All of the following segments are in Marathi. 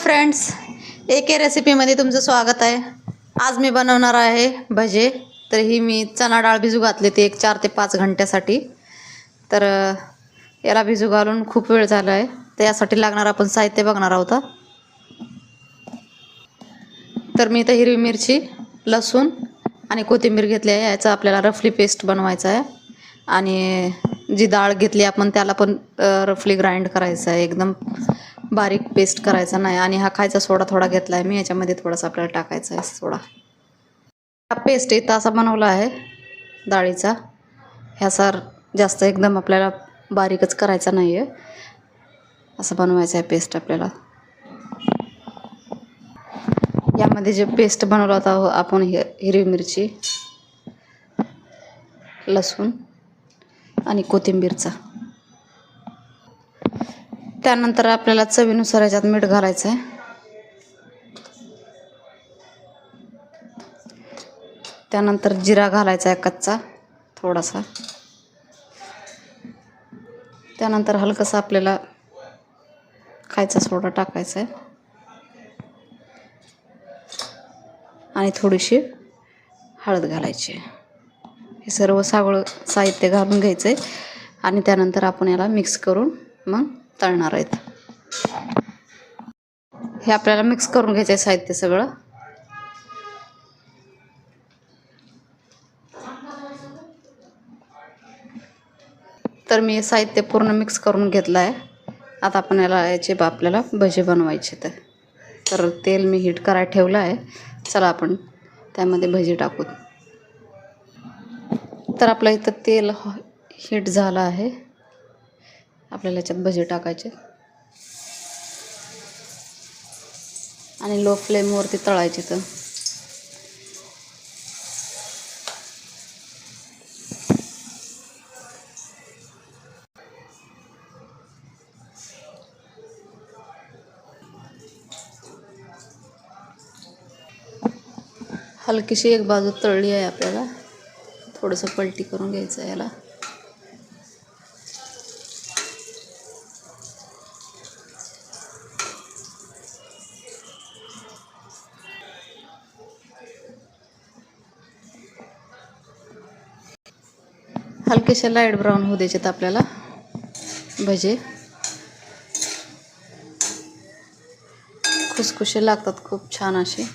फ्रेंड्स, एके रेसिपीमध्ये तुमचं स्वागत आहे। आज मी बनवणार आहे भजे। तर ही मी चणा डाळ भिजू घातली ती 4 ते 5 घंट्यासाठी। तर याला भिजू घालून खूप वेळ झाला आहे। तर यासाठी लागणार आपण साहित्य बघणार आहोत। तर मी इथे हिरवी मिरची, लसूण आणि कोथिंबीर घेतली आहे। याचा आपल्याला रफली पेस्ट बनवायचा आहे आणि जी डाळ घेतली आपण त्याला पण रफली ग्राइंड करायचं आहे, एकदम बारीक पेस्ट करायचा नाही। आणि हा खायचा सोडा थोडा घेतला आहे मी, याच्यामध्ये थोडासा आपल्याला टाकायचा आहे सोडा। हा पेस्ट इथं असा बनवला आहे डाळीचा। ह्याचा जास्त एकदम आपल्याला बारीकच करायचा नाही आहे, असं बनवायचं आहे पेस्ट आपल्याला। यामध्ये जे पेस्ट बनवला होता आपण हिरवी मिरची, लसूण आणि कोथिंबीरचा, त्यानंतर आपल्याला चवीनुसार याच्यात मीठ घालायचं आहे। त्यानंतर जिरा घालायचा आहे कच्चा थोडासा। त्यानंतर हलकसा आपल्याला खायचा सोडा टाकायचा आहे आणि थोडीशी हळद घालायची आहे। हे सर्व सगळं साहित्य घालून घ्यायचं आहे आणि त्यानंतर आपण याला मिक्स करून मग तळणार आहेत। हे आपल्याला मिक्स करून घ्यायचं आहे साहित्य सगळं। तर मी साहित्य पूर्ण मिक्स करून घेतलं आहे। आता आपण आपल्याला भजे बनवायचे तर तेल मी हीट करायला ठेवलं आहे। चला आपण त्यामध्ये भजी टाकू। तर आपलं इथं तेल हीट झालं आहे, आपल्याला याच्यात भजी टाकायचे आणि लो फ्लेमवरती तळायचे। हलकीशी एक बाजू तळली आहे, आपल्याला थोडंसं पलटी करून घ्यायचं आहे याला। हलकेशा लाईट ब्राऊन होऊ द्यायचे आपल्याला भजे। खुसखुशे लागतात खूप छान असे।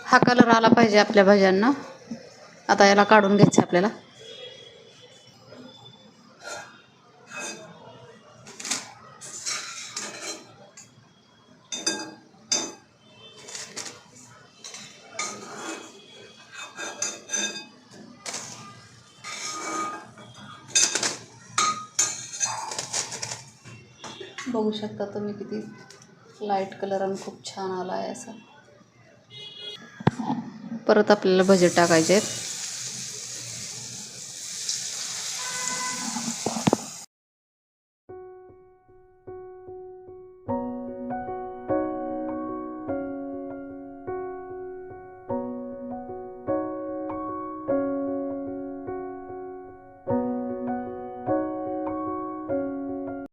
हा कलर आला पाहिजे आपल्या भज्यांना। आता याला काढून घ्यायचं आपल्याला। बघू शकता तुम्ही किती लाईट कलर आणि खूप छान आला आहे असा। परत आपल्याला भजे टाकायचे आहेत।